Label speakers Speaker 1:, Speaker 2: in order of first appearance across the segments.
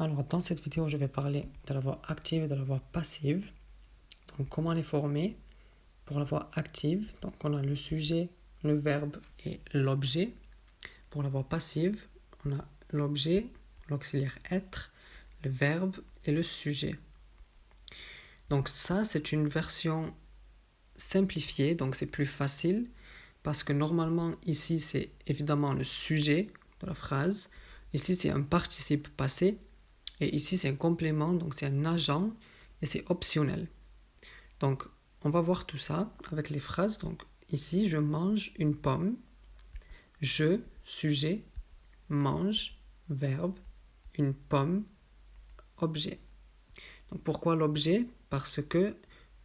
Speaker 1: Alors, dans cette vidéo, je vais parler de la voix active et de la voix passive. Donc, comment les former? Pour la voix active, donc on a le sujet, le verbe et l'objet. Pour la voix passive, on a l'objet, l'auxiliaire être, le verbe et le sujet. Donc ça, c'est une version simplifiée, donc c'est plus facile parce que normalement, ici, c'est évidemment le sujet de la phrase. Ici, c'est un participe passé. Et ici, c'est un complément, donc c'est un agent et c'est optionnel. Donc, on va voir tout ça avec les phrases. Donc, ici, je mange une pomme. Je, sujet, mange, verbe, une pomme, objet. Donc, pourquoi l'objet? Parce que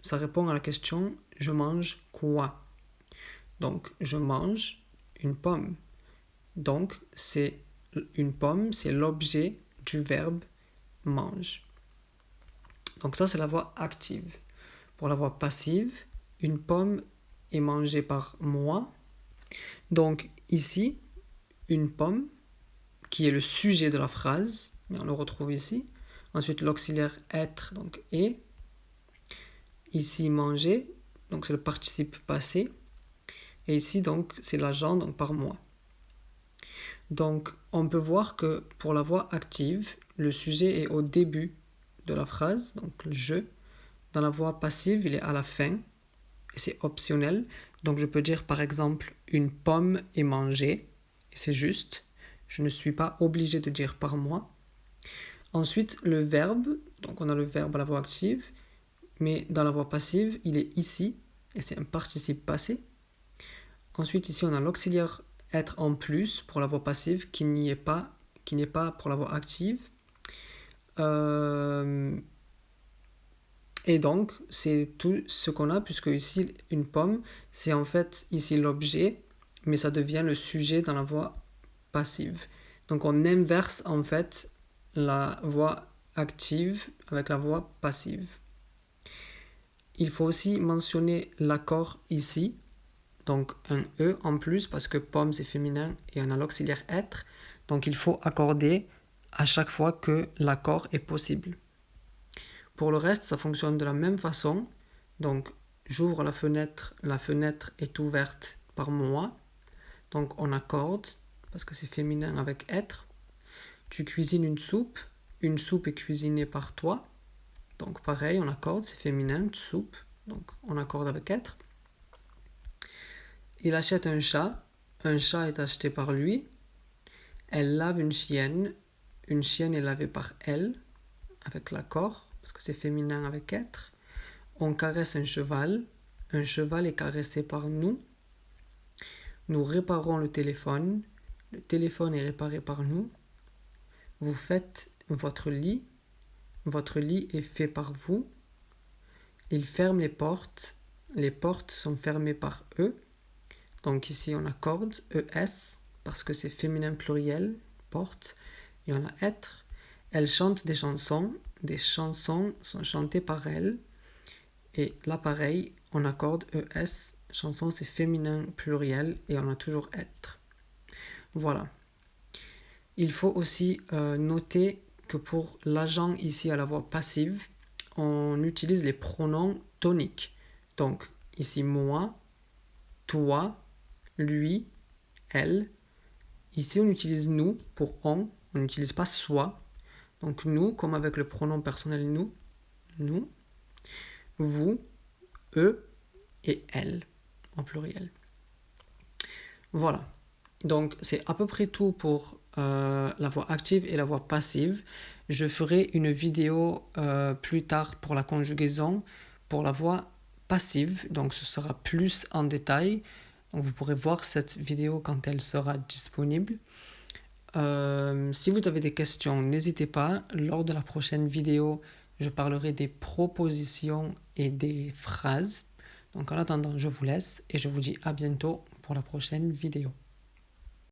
Speaker 1: ça répond à la question je mange quoi? Donc, je mange une pomme. Donc, c'est une pomme, c'est l'objet du verbe mange. Donc ça, c'est la voix active. Pour la voix passive, une pomme est mangée par moi. Donc ici, une pomme, qui est le sujet de la phrase, mais on le retrouve ici. Ensuite, l'auxiliaire être, donc est. Ici, manger, donc c'est le participe passé. Et ici, donc, c'est l'agent, donc par moi. Donc, on peut voir que pour la voix active, le sujet est au début de la phrase, donc le je. Dans la voix passive, il est à la fin et c'est optionnel. Donc je peux dire par exemple une pomme est mangée et c'est juste. Je ne suis pas obligé de dire par moi. Ensuite, le verbe, donc on a le verbe à la voix active, mais dans la voix passive, il est ici et c'est un participe passé. Ensuite, ici, on a l'auxiliaire être en plus pour la voix passive qui n'est pas pour la voix active. Et donc, c'est tout ce qu'on a, puisque ici, une pomme, c'est en fait ici l'objet, mais ça devient le sujet dans la voix passive. Donc, on inverse en fait la voix active avec la voix passive. Il faut aussi mentionner l'accord ici, donc un E en plus, parce que pomme c'est féminin et on a l'auxiliaire être. Donc, il faut accorder à chaque fois que l'accord est possible. Pour le reste, ça fonctionne de la même façon. Donc, j'ouvre la fenêtre est ouverte par moi. Donc, on accorde, parce que c'est féminin avec être. Tu cuisines une soupe est cuisinée par toi. Donc, pareil, on accorde, c'est féminin, soupe. Donc, on accorde avec être. Il achète un chat est acheté par lui. Elle lave une chienne est lavée par elle, avec l'accord. Parce que c'est féminin avec être. On caresse un cheval est caressé par nous. Nous réparons le téléphone est réparé par nous. Vous faites votre lit est fait par vous. Ils ferment les portes sont fermées par eux. Donc ici on accorde ES parce que c'est féminin pluriel, porte, et on a être. Elle chante des chansons sont chantées par elle. Et là, pareil, on accorde ES, chanson c'est féminin pluriel et on a toujours être. Voilà. Il faut aussi noter que pour l'agent ici à la voix passive, on utilise les pronoms toniques. Donc ici moi, toi, lui, elle. Ici on utilise nous pour on n'utilise pas soi. Donc nous, comme avec le pronom personnel nous, vous, eux et elle en pluriel. Voilà. Donc c'est à peu près tout pour la voix active et la voix passive. Je ferai une vidéo plus tard pour la conjugaison pour la voix passive. Donc ce sera plus en détail. Donc vous pourrez voir cette vidéo quand elle sera disponible. Si vous avez des questions, n'hésitez pas. Lors de la prochaine vidéo, je parlerai des propositions et des phrases. Donc en attendant, je vous laisse et je vous dis à bientôt pour la prochaine vidéo.